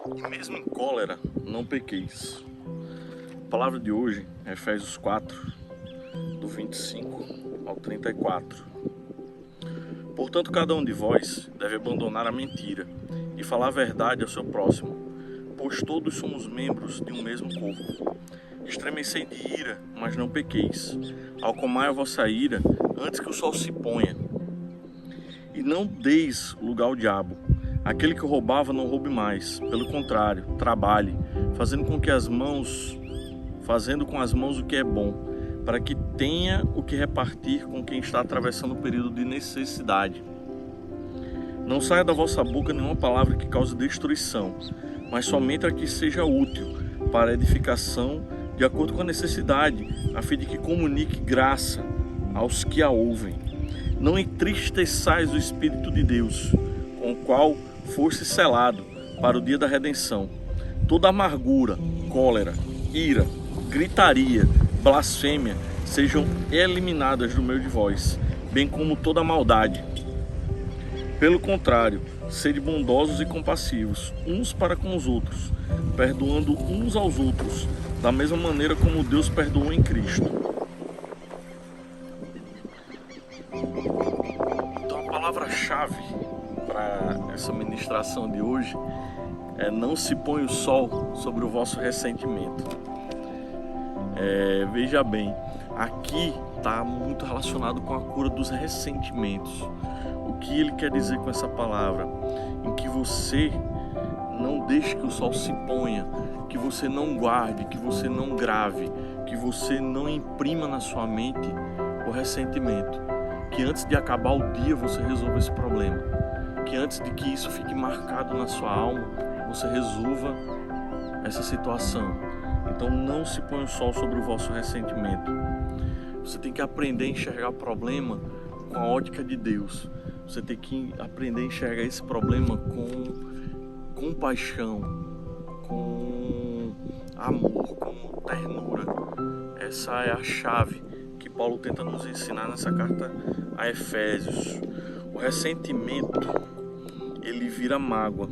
E mesmo em cólera, não pequeis. A palavra de hoje é Efésios 4, do 25 ao 34. Portanto, cada um de vós deve abandonar a mentira e falar a verdade ao seu próximo, pois todos somos membros de um mesmo corpo. Estremecei de ira, mas não pequeis. Acalmai a vossa ira antes que o sol se ponha. E não deis lugar ao diabo. Aquele que roubava não roube mais. Pelo contrário, trabalhe, fazendo com as mãos o que é bom, para que tenha o que repartir com quem está atravessando um período de necessidade. Não saia da vossa boca nenhuma palavra que cause destruição, mas somente a que seja útil para a edificação, de acordo com a necessidade, a fim de que comunique graça aos que a ouvem. Não entristeçais o Espírito de Deus, com o qual foste selado para o dia da redenção. Toda amargura, cólera, ira, gritaria, blasfêmia sejam eliminadas do meio de vós, bem como toda maldade. Pelo contrário, sede bondosos e compassivos, uns para com os outros, perdoando uns aos outros, da mesma maneira como Deus perdoou em Cristo. Então a palavra-chave para essa ministração de hoje é: não se põe o sol sobre o vosso ressentimento. Veja bem, aqui está muito relacionado com a cura dos ressentimentos. O que ele quer dizer com essa palavra? Em que você não deixe que o sol se ponha, que você não guarde, que você não grave, que você não imprima na sua mente o ressentimento. Que antes de acabar o dia você resolva esse problema. Que antes de que isso fique marcado na sua alma, você resolva essa situação. Então não se põe o sol sobre o vosso ressentimento. Você tem que aprender a enxergar o problema com a ótica de Deus. Você tem que aprender a enxergar esse problema com compaixão, com amor, com ternura. Essa é a chave que Paulo tenta nos ensinar nessa carta a Efésios. O ressentimento, ele vira mágoa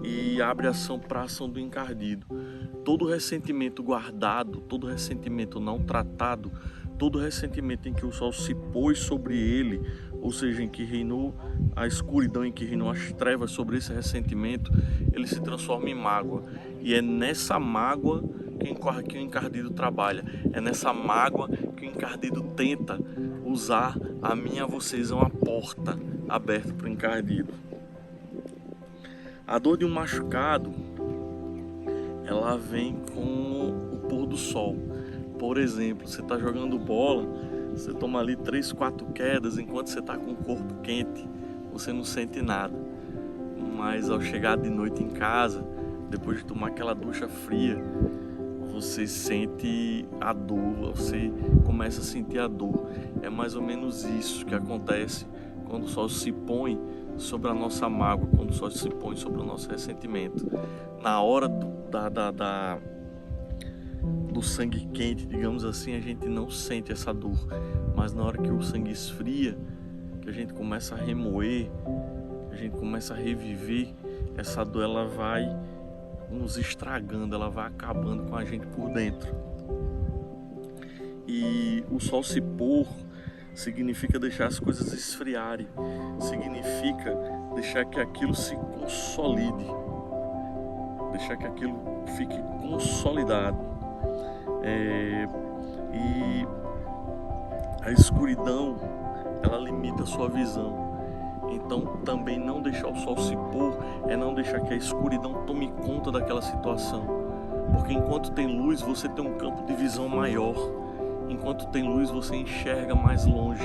e abre ação para a ação do encardido. Todo ressentimento guardado, todo ressentimento não tratado, todo ressentimento em que o sol se pôs sobre ele, ou seja, em que reinou a escuridão, em que reinou as trevas sobre esse ressentimento, ele se transforma em mágoa. E é nessa mágoa que o encardido trabalha. É nessa mágoa que o encardido tenta usar a mim e a vocês, uma porta aberta para o encardido. A dor de um machucado, ela vem com o pôr do sol. Por exemplo, você está jogando bola, você toma ali 3, 4 quedas enquanto você está com o corpo quente, você não sente nada. Mas ao chegar de noite em casa, depois de tomar aquela ducha fria, você sente a dor, você começa a sentir a dor. É mais ou menos isso que acontece quando o sol se põe sobre a nossa mágoa, quando o sol se põe sobre o nosso ressentimento. Na hora do sangue quente, digamos assim, a gente não sente essa dor, mas na hora que o sangue esfria, que a gente começa a remoer, a gente começa a reviver, essa dor ela vai nos estragando, ela vai acabando com a gente por dentro. E o sol se pôr significa deixar as coisas esfriarem, significa deixar que aquilo se consolide, deixar que aquilo fique consolidado. E a escuridão, ela limita a sua visão. Então também não deixar o sol se pôr é não deixar que a escuridão tome conta daquela situação. Porque enquanto tem luz, você tem um campo de visão maior. Enquanto tem luz, você enxerga mais longe.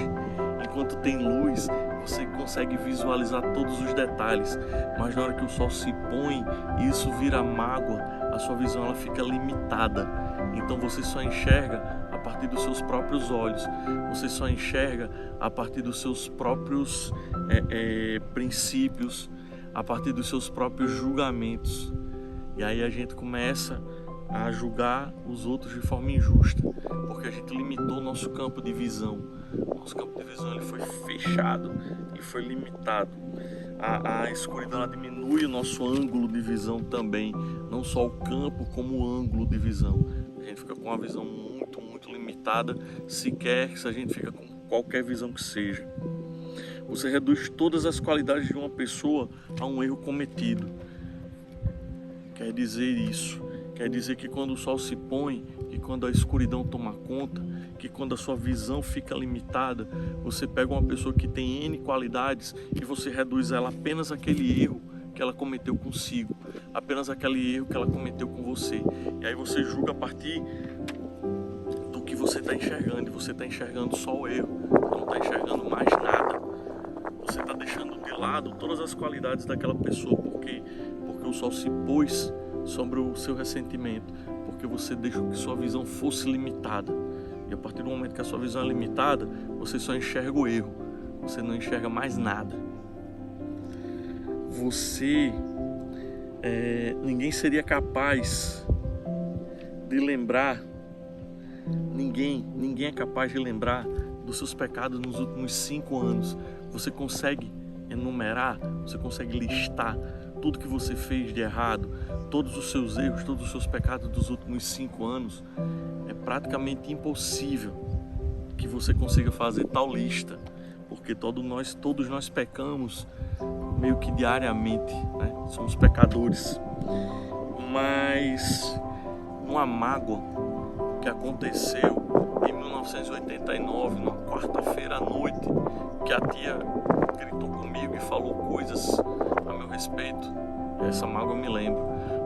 Enquanto tem luz, você consegue visualizar todos os detalhes. Mas na hora que o sol se põe e isso vira mágoa, a sua visão ela fica limitada. Então você só enxerga a partir dos seus próprios olhos. Você só enxerga a partir dos seus próprios princípios, a partir dos seus próprios julgamentos. E aí a gente começa a julgar os outros de forma injusta, porque a gente limitou o nosso campo de visão. Nosso campo de visão ele foi fechado, ele foi limitado. A escuridão ela diminui o nosso ângulo de visão também, não só o campo como o ângulo de visão. A gente fica com uma visão muito limitada, sequer se a gente fica com qualquer visão que seja. Você reduz todas as qualidades de uma pessoa a um erro cometido. Quer dizer isso, quer dizer que quando o sol se põe, que quando a escuridão toma conta, que quando a sua visão fica limitada, você pega uma pessoa que tem N qualidades e você reduz ela apenas àquele erro que ela cometeu consigo, apenas aquele erro que ela cometeu com você. E aí você julga a partir do que você está enxergando, e você está enxergando só o erro, não está enxergando mais nada. Você está deixando de lado todas as qualidades daquela pessoa, porque o sol se pôs sobre o seu ressentimento, porque você deixou que sua visão fosse limitada. E a partir do momento que a sua visão é limitada, você só enxerga o erro, você não enxerga mais nada. Ninguém seria capaz de lembrar, ninguém é capaz de lembrar dos seus pecados nos últimos 5 anos. Você consegue enumerar, você consegue listar tudo que você fez de errado, todos os seus erros, todos os seus pecados dos últimos 5 anos. É praticamente impossível que você consiga fazer tal lista, porque todos nós pecamos meio que diariamente, né? Somos pecadores. Mas uma mágoa que aconteceu em 1989, numa quarta-feira à noite, que a tia gritou comigo e falou coisas a meu respeito, essa mágoa eu me lembro.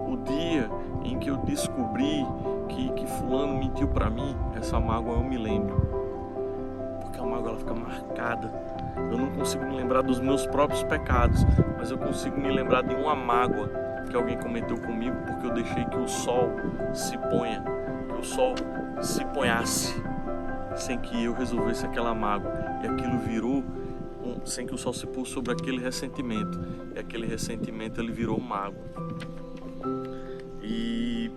O dia em que eu descobri que fulano mentiu pra mim, essa mágoa eu me lembro, porque a mágoa ela fica marcada. Eu não consigo me lembrar dos meus próprios pecados, mas eu consigo me lembrar de uma mágoa que alguém cometeu comigo, porque eu deixei que o sol se ponha, que o sol se ponhasse sem que eu resolvesse aquela mágoa, e aquilo virou sem que o sol se pôs sobre aquele ressentimento, e aquele ressentimento ele virou mágoa. E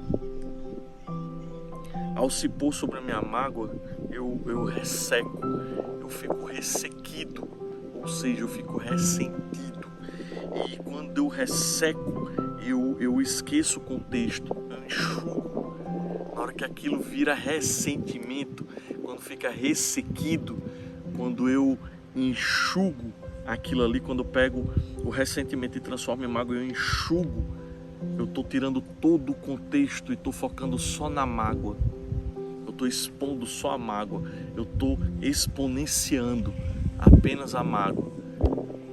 ao se pôr sobre a minha mágoa, eu resseco, eu fico ressequido, ou seja, eu fico ressentido. E quando eu resseco, eu esqueço o contexto, eu enxugo. Na hora que aquilo vira ressentimento, quando fica ressequido, quando eu enxugo aquilo ali, quando eu pego o ressentimento e transformo em mágoa, eu enxugo, eu estou tirando todo o contexto e estou focando só na mágoa. Eu estou expondo só a mágoa, eu estou exponenciando apenas a mágoa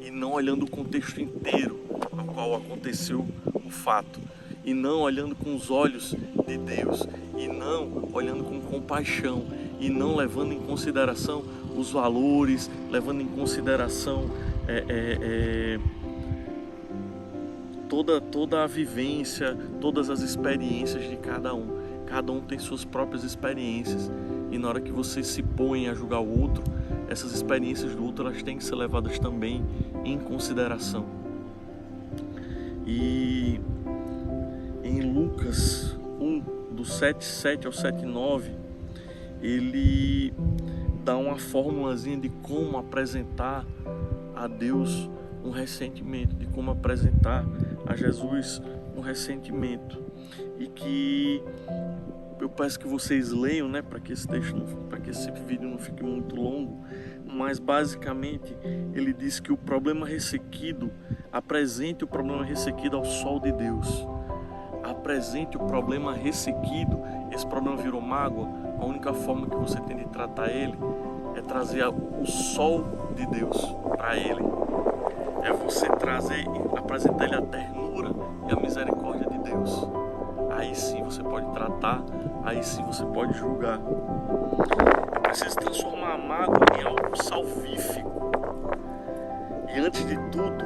e não olhando o contexto inteiro ao qual aconteceu o fato, e não olhando com os olhos de Deus, e não olhando com compaixão, e não levando em consideração os valores, levando em consideração toda a vivência, todas as experiências de cada um. Cada um tem suas próprias experiências, e na hora que você se põe a julgar o outro, essas experiências do outro elas têm que ser levadas também em consideração. E em Lucas 1, do 7:7 ao 7:9, ele dá uma formulazinha de como apresentar a Deus um ressentimento, de como apresentar a Jesus um ressentimento. E que eu peço que vocês leiam, né, para que esse vídeo não fique muito longo, mas basicamente ele diz que o problema ressequido, apresente o problema ressequido ao sol de Deus. Apresente o problema ressequido. Esse problema virou mágoa, a única forma que você tem de tratar ele é trazer o sol de Deus para ele. É você apresentar ele a ternura e a misericórdia de Deus. Aí sim você pode tratar, aí sim você pode julgar. Eu preciso transformar a mágoa em algo salvífico. E antes de tudo,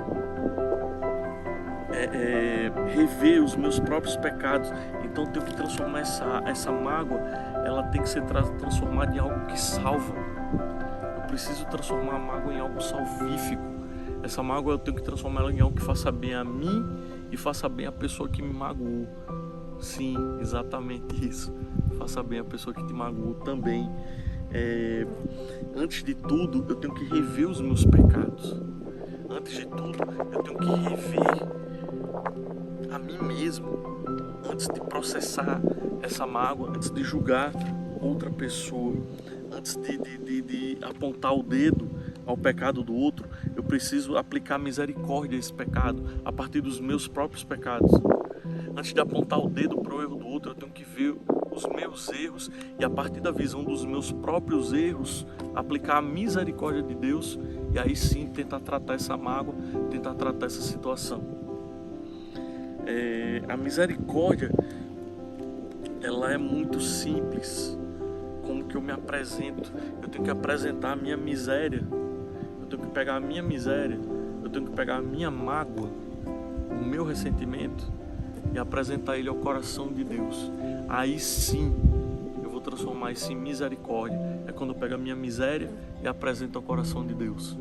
rever os meus próprios pecados. Então eu tenho que transformar essa mágoa, ela tem que ser transformada em algo que salva. Eu preciso transformar a mágoa em algo salvífico. Essa mágoa eu tenho que transformar ela em algo que faça bem a mim e faça bem a pessoa que me magoou. Sim, exatamente isso. Faça bem a pessoa que te magoou também. Antes de tudo, eu tenho que rever os meus pecados. Antes de tudo, eu tenho que rever a mim mesmo. Antes de processar essa mágoa, antes de julgar outra pessoa, antes de apontar o dedo ao pecado do outro, eu preciso aplicar misericórdia a esse pecado a partir dos meus próprios pecados. Antes de apontar o dedo para o erro do outro, eu tenho que ver os meus erros e a partir da visão dos meus próprios erros, aplicar a misericórdia de Deus e aí sim tentar tratar essa mágoa, tentar tratar essa situação. A misericórdia, ela é muito simples. Como que eu me apresento? Eu tenho que apresentar a minha miséria. Eu tenho que pegar a minha miséria. Eu tenho que pegar a minha mágoa, o meu ressentimento e apresentar ele ao coração de Deus. Aí sim eu vou transformar isso em misericórdia. É quando eu pego a minha miséria e apresento ao coração de Deus.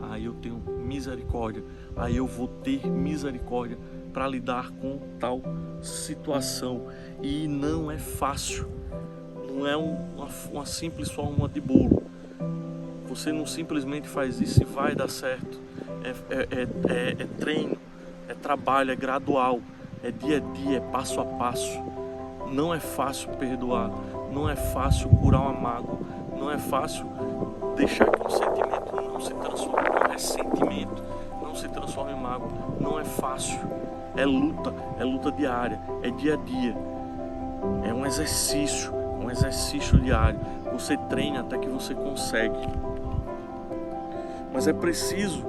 Aí eu tenho misericórdia. Aí eu vou ter misericórdia para lidar com tal situação. E não é fácil. Não é uma simples fórmula de bolo. Você não simplesmente faz isso e vai dar certo. É treino, é trabalho, é gradual, é dia a dia, é passo a passo. Não é fácil perdoar, não é fácil curar uma mágoa, não é fácil deixar que um sentimento não se transforme em ressentimento, não se transforme em mágoa. Não é fácil. É luta diária, é dia a dia. É um exercício diário. Você treina até que você consegue. Mas é preciso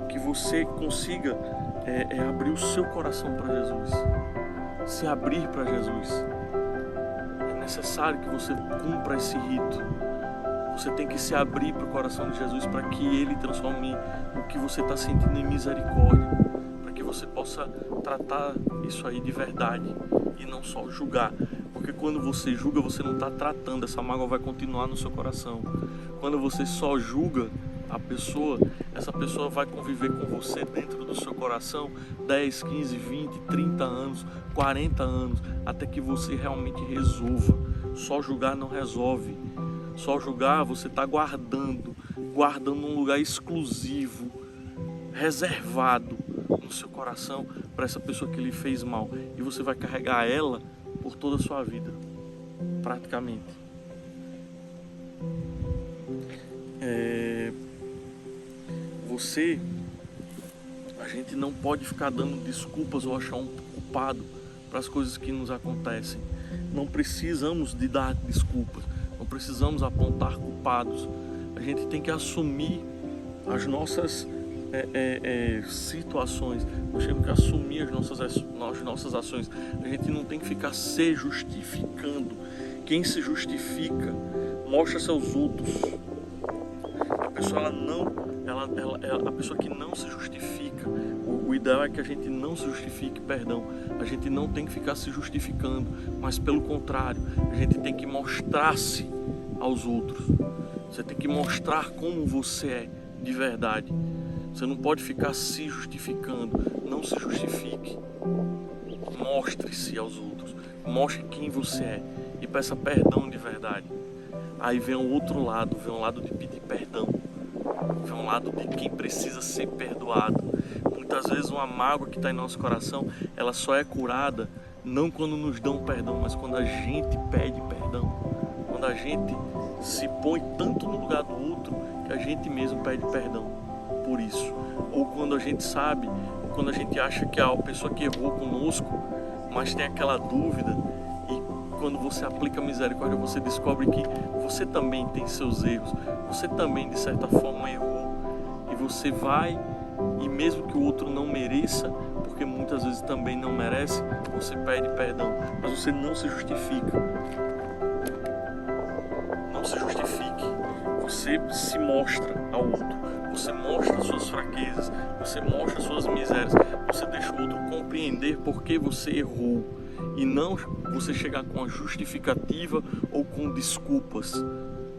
que você consiga abrir o seu coração para Jesus. Se abrir para Jesus. É necessário que você cumpra esse rito. Você tem que se abrir para o coração de Jesus para que Ele transforme o que você está sentindo em misericórdia. Para que você possa tratar isso aí de verdade e não só julgar. Porque quando você julga, você não está tratando, essa mágoa vai continuar no seu coração. Quando você só julga a pessoa, essa pessoa vai conviver com você dentro do seu coração 10, 15, 20, 30 anos, 40 anos, até que você realmente resolva. Só julgar não resolve. Só julgar você está guardando num lugar exclusivo, reservado no seu coração para essa pessoa que lhe fez mal. E você vai carregar ela por toda a sua vida, praticamente. A gente não pode ficar dando desculpas ou achar um culpado para as coisas que nos acontecem. Não precisamos de dar desculpas, não precisamos apontar culpados. A gente tem que assumir as nossas situações, nós temos que assumir as nossas ações. A gente não tem que ficar se justificando. Quem se justifica mostra-se aos outros. A pessoa a pessoa que não se justifica, o ideal é que a gente não se justifique, a gente não tem que ficar se justificando, mas pelo contrário, a gente tem que mostrar-se aos outros. Você tem que mostrar como você é de verdade. Você não pode ficar se justificando. Não se justifique. Mostre-se aos outros. Mostre quem você é e peça perdão de verdade. Aí vem o outro lado, vem o lado de pedir perdão. Vem o lado de quem precisa ser perdoado. Muitas vezes uma mágoa que está em nosso coração, ela só é curada não quando nos dão perdão, mas quando a gente pede perdão. Quando a gente se põe tanto no lugar do outro que a gente mesmo pede perdão por isso. Ou quando a gente sabe, ou quando a gente acha que a pessoa que errou conosco, mas tem aquela dúvida, e quando você aplica a misericórdia, você descobre que você também tem seus erros, você também de certa forma errou, e você vai, e mesmo que o outro não mereça, porque muitas vezes também não merece, você pede perdão, mas você não se justifica. Não se justifique. Você se mostra ao outro, você mostra suas fraquezas, você mostra suas misérias, você deixa o outro compreender por que você errou e não você chegar com a justificativa ou com desculpas.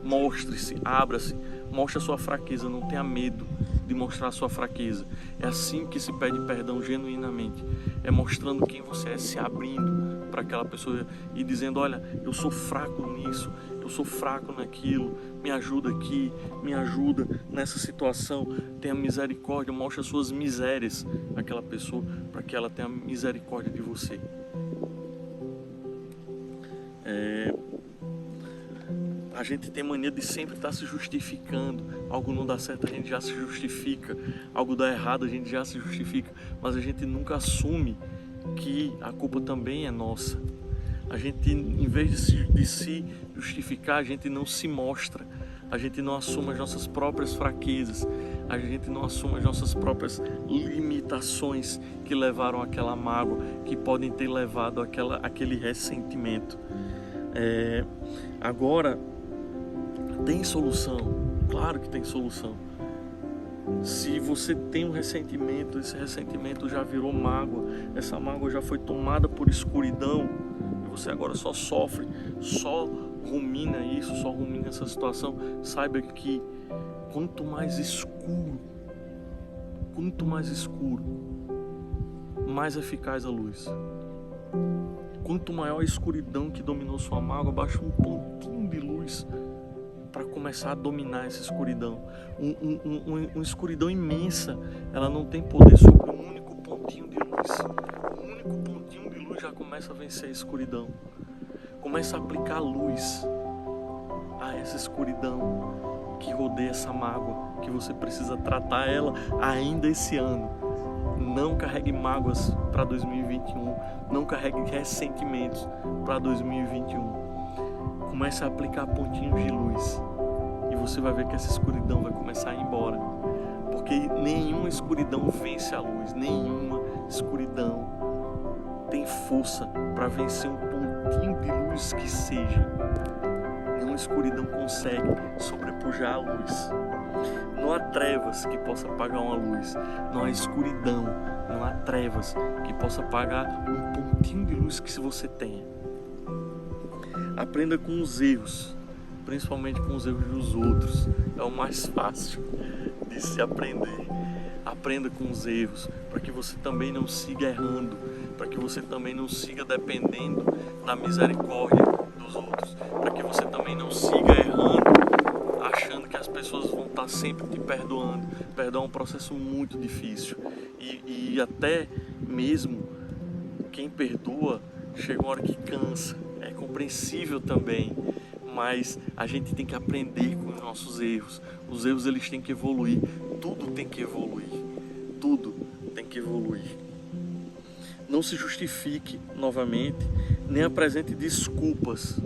Mostre-se, abra-se, mostre a sua fraqueza, não tenha medo de mostrar a sua fraqueza. É assim que se pede perdão genuinamente, é mostrando quem você você é se abrindo para aquela pessoa e dizendo: olha, eu sou fraco nisso, eu sou fraco naquilo, me ajuda aqui, me ajuda nessa situação, tenha misericórdia, mostre as suas misérias àquela pessoa para que ela tenha misericórdia de você. A gente tem mania de sempre estar se justificando. Algo não dá certo, a gente já se justifica. Algo dá errado, a gente já se justifica. Mas a gente nunca assume que a culpa também é nossa. A gente, em vez de se justificar, a gente não se mostra. A gente não assume as nossas próprias fraquezas. A gente não assume as nossas próprias limitações que levaram àquela mágoa, que podem ter levado àquele ressentimento. Agora, tem solução, claro que tem solução. Se você tem um ressentimento, esse ressentimento já virou mágoa, essa mágoa já foi tomada por escuridão, e você agora só sofre, só rumina isso, só rumina essa situação, saiba que quanto mais escuro, mais eficaz a luz. Quanto maior a escuridão que dominou sua mágoa, baixa um pontinho de luz para começar a dominar essa escuridão. Uma escuridão imensa, ela não tem poder sobre um único pontinho de luz. Um único pontinho de luz já começa a vencer a escuridão. Começa a aplicar luz a essa escuridão que rodeia essa mágoa, que você precisa tratar ela ainda esse ano. Não carregue mágoas para 2021, não carregue ressentimentos para 2021. Comece a aplicar pontinhos de luz e você vai ver que essa escuridão vai começar a ir embora, porque nenhuma escuridão vence a luz, nenhuma escuridão tem força para vencer um pontinho de luz que seja. Nenhuma escuridão consegue sobrepujar a luz. Não há trevas que possa apagar uma luz, não há escuridão, não há trevas que possa apagar um pontinho de luz que você tenha. Aprenda com os erros, principalmente com os erros dos outros, é o mais fácil de se aprender. Aprenda com os erros, para que você também não siga errando, para que você também não siga dependendo da misericórdia dos outros, para que você também não siga errando, achando que as pessoas vão estar sempre te perdoando. Perdoar é um processo muito difícil e até mesmo quem perdoa chega uma hora que cansa. É compreensível também, mas a gente tem que aprender com os nossos erros. Os erros, eles têm que evoluir. Tudo tem que evoluir. Tudo tem que evoluir. Não se justifique novamente, nem apresente desculpas.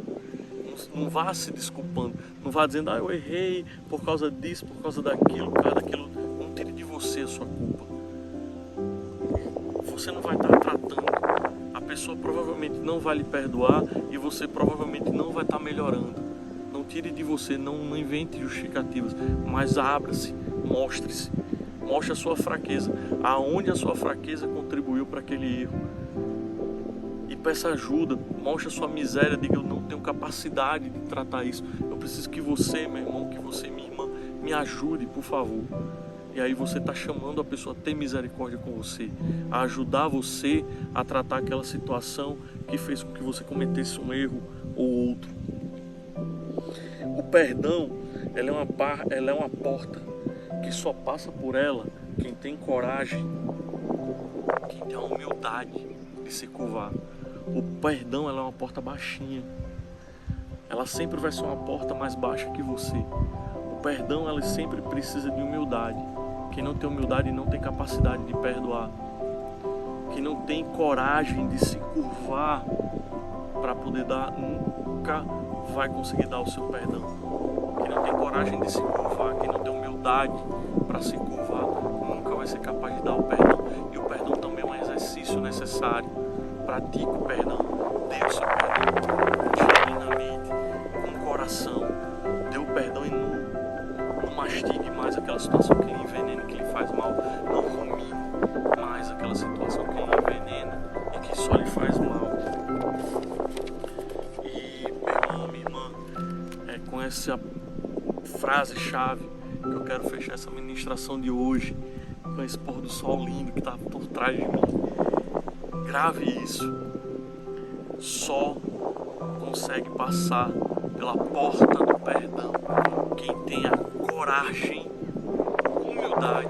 Não vá se desculpando. Não vá dizendo: eu errei por causa disso, por causa daquilo, por causa daquilo. Não tire de você a sua culpa. Você não vai estar tratando. A pessoa provavelmente não vai lhe perdoar e você provavelmente não vai estar melhorando. Não tire de você, não invente justificativas, mas abra-se, mostre-se, mostre a sua fraqueza, aonde a sua fraqueza contribuiu para aquele erro. E peça ajuda, mostre a sua miséria, diga: eu não tenho capacidade de tratar isso, eu preciso que você, meu irmão, que você, minha irmã, me ajude, por favor. E aí você está chamando a pessoa a ter misericórdia com você, a ajudar você a tratar aquela situação que fez com que você cometesse um erro ou outro. O perdão, ela é uma porta que só passa por ela quem tem coragem, quem tem a humildade de se curvar. O perdão, ela é uma porta baixinha. Ela sempre vai ser uma porta mais baixa que você. O perdão, ela sempre precisa de humildade. Quem não tem humildade não tem capacidade de perdoar. Quem não tem coragem de se curvar para poder dar, nunca vai conseguir dar o seu perdão. Quem não tem coragem de se curvar, quem não tem humildade para se curvar, nunca vai ser capaz de dar o perdão. E o perdão também é um exercício necessário. Pratique o perdão, dê o seu perdão genuinamente, com o coração. Dê o perdão e não mastigue mais aquela situação que lhe envenena, que lhe faz mal. Não rumine mais aquela situação que lhe envenena e que só lhe faz mal. E, meu irmão, minha irmã, com essa frase-chave que eu quero fechar essa ministração de hoje, com esse pôr do sol lindo que está por trás de mim. Grave isso. Só consegue passar pela porta do perdão quem tem a coragem, humildade